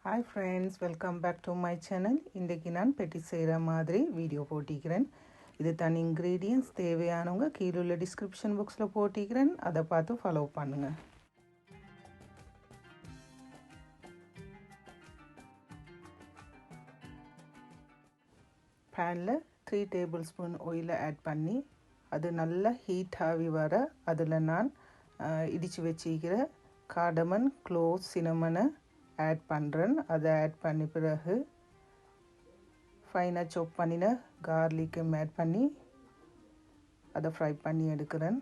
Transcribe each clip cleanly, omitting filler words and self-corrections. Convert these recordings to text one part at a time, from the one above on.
Hi friends, welcome back to my channel. இன்றைக்கு நான் பெட்டி செய்கிற மாதிரி வீடியோ போட்டிக்கிறேன். இது தனி இன்க்ரீடியன்ட்ஸ் தேவையானவங்க கீழே உள்ள டிஸ்கிரிப்ஷன் பாக்ஸில் போட்டிக்கிறேன். அதை பார்த்து ஃபாலோ பண்ணுங்கள். பேனில் 3 டேபிள் ஸ்பூன் ஆயிலை ஆட் பண்ணி அது நல்லா ஹீட் ஆகி வர அதில் நான் இடித்து வச்சிக்கிற கார்டமன், க்ளோவ்ஸ், சினமனை ஆட் பண்ணுறேன். அதை ஆட் பண்ணி பிறகு ஃபைனாக சாப் பண்ணின கார்லிக்கும் ஆட் பண்ணி அதை ஃப்ரை பண்ணி எடுக்கிறேன்.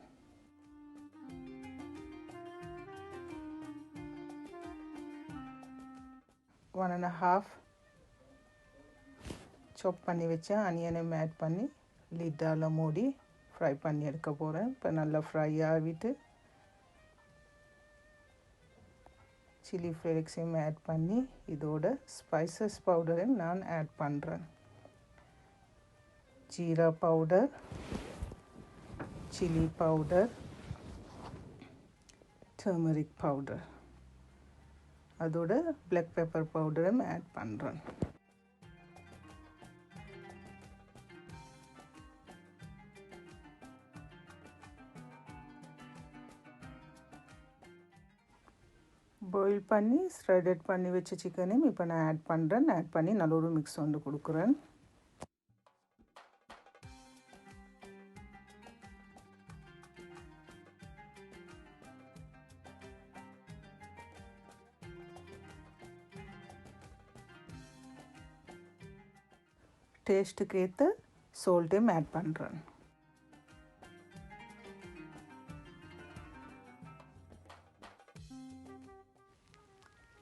ஒன் அண்ட் ஹாஃப் சாப் பண்ணி வச்ச அனியனையும் ஆட் பண்ணி லிட்டால் மூடி ஃப்ரை பண்ணி எடுக்க போகிறேன். இப்போ நல்லா ஃப்ரை ஆகிட்டு சில்லி ஃப்ளேக்ஸையும் ஆட் பண்ணி இதோட ஸ்பைசஸ் பவுடரையும் நான் ஆட் பண்ணுறேன். Jeera powder, chilli powder, turmeric powder, அதோட பிளாக் பெப்பர் பவுடரும் ஆட் பண்ணுறேன். பாயில் பண்ணி ஸ்ப்ரெட் பண்ணி வச்ச சிக்கனையும் இப்போ நான் ஆட் பண்ணுறேன். ஆட் பண்ணி நல்ல ஒரு மிக்ஸ் வந்து கொடுக்குறேன். டேஸ்ட்டுக்கு ஏற்ற சால்ட்டையும் ஆட் பண்ணுறேன்.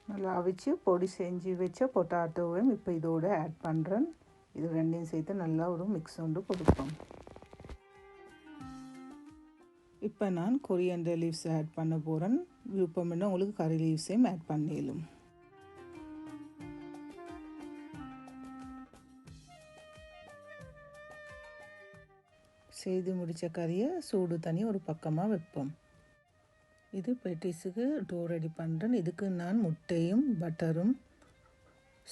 நல்லா அவிச்சு பொடி செஞ்சு வச்ச பொட்டாட்டோவையும் இப்போ இதோடு ஆட் பண்ணுறேன். இது ரெண்டையும் சேர்த்து நல்லா ஒரு மிக்ஸ் வந்து கொடுப்போம். இப்போ நான் கொரியாண்டர் லீவ்ஸ் ஆட் பண்ண போகிறேன். விருப்பம்னா உங்களுக்கு கறி லீவ்ஸையும் ஆட் பண்ணிடலாம். செய்து முடித்த கறியை சூடு தண்ணி ஒரு பக்கமாக வைப்போம். இது பெட்டிஸுக்கு டோ ரெடி பண்ணுறேன். இதுக்கு நான் முட்டையும் பட்டரும்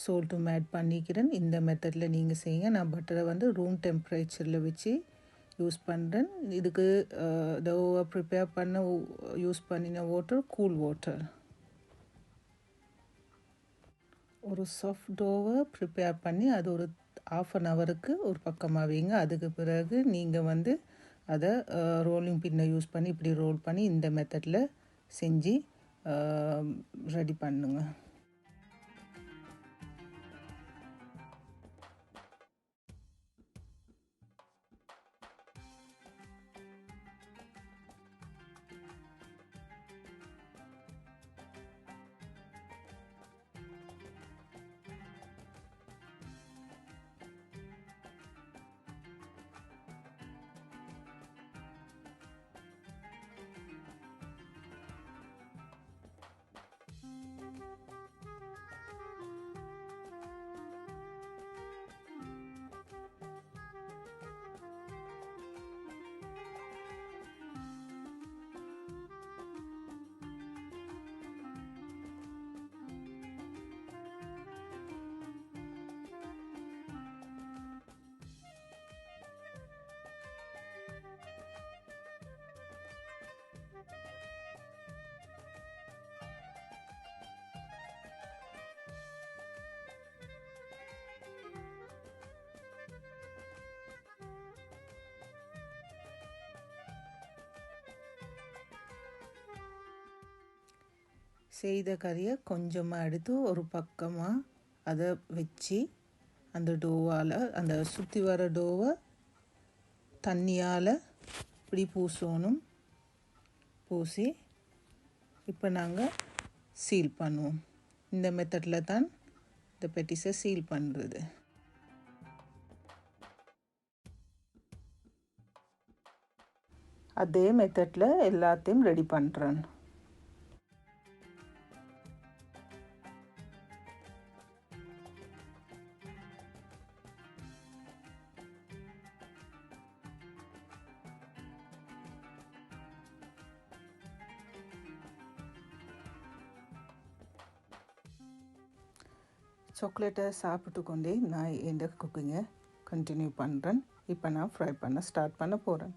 சால்ட்டும் ஆட் பண்ணிக்கிறேன். இந்த மெத்தடில் நீங்கள் செய்யுங்க. நான் பட்டரை வந்து ரூம் டெம்பரேச்சரில் வச்சு யூஸ் பண்ணுறேன். இதுக்கு டோவை ப்ரிப்பேர் பண்ண யூஸ் பண்ணின வாட்டர் கூல் வாட்டர். ஒரு சாஃப்ட் டோவை ப்ரிப்பேர் பண்ணி அது ஒரு ½ அன் ஹவருக்கு ஒரு பக்கமாக வைங்க. அதுக்கு பிறகு நீங்கள் வந்து அதை ரோலிங் பின்னை யூஸ் பண்ணி இப்படி ரோல் பண்ணி இந்த மெத்தடில் செஞ்சு ரெடி பண்ணுங்க. செய்த கறியை கொஞ்சமாக எடுத்து ஒரு பக்கமாக அதை வச்சு அந்த டோவால் அந்த சுற்றி வர டோவை தண்ணியால் இப்படி பூசணும். பூசி இப்போ நாங்கள் சீல் பண்ணுவோம். இந்த மெத்தடில் தான் இந்த பெட்டிஸை சீல் பண்ணுறது. அதே மெத்தடில் எல்லாத்தையும் ரெடி பண்ணுறேன். சாக்லேட்டை சாப்பிட்டு கொண்டே நான் இந்த குக்கிங்கை கண்டினியூ பண்ணுறேன். இப்போ நான் ஃப்ரை பண்ண ஸ்டார்ட் பண்ண போகிறேன்.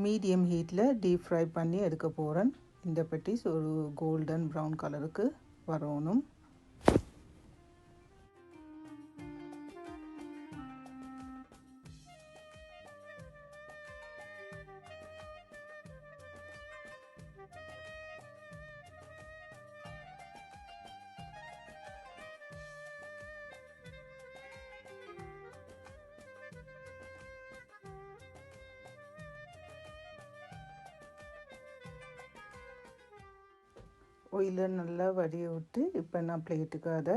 மீடியம் ஹீட்டில் டீப் ஃப்ரை பண்ணி எடுக்க போகிறேன். இந்த பெட்டிஸ் ஒரு கோல்டன் ப்ரௌன் கலருக்கு வரணும். ஆயிலை நல்லா வடிய விட்டு இப்போ நான் பிளேட்டுக்கு அதை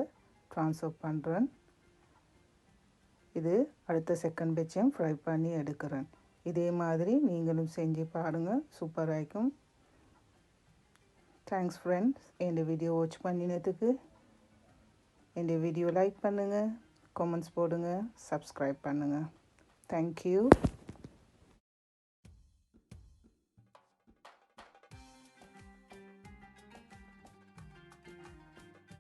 ட்ரான்ஸ்ஃபர் பண்ணுறேன். இது அடுத்த செகண்ட் பேட்சையும் ஃப்ரை பண்ணி எடுக்கிறேன். இதே மாதிரி நீங்களும் செஞ்சு பாருங்கள், சூப்பராக இருக்கும். தேங்க்ஸ் ஃப்ரெண்ட்ஸ், இந்த வீடியோ வாட்ச் பண்ணினதுக்கு. இந்த வீடியோ லைக் பண்ணுங்கள், கமெண்ட்ஸ் போடுங்க, சப்ஸ்கிரைப் பண்ணுங்கள். தேங்க்யூ.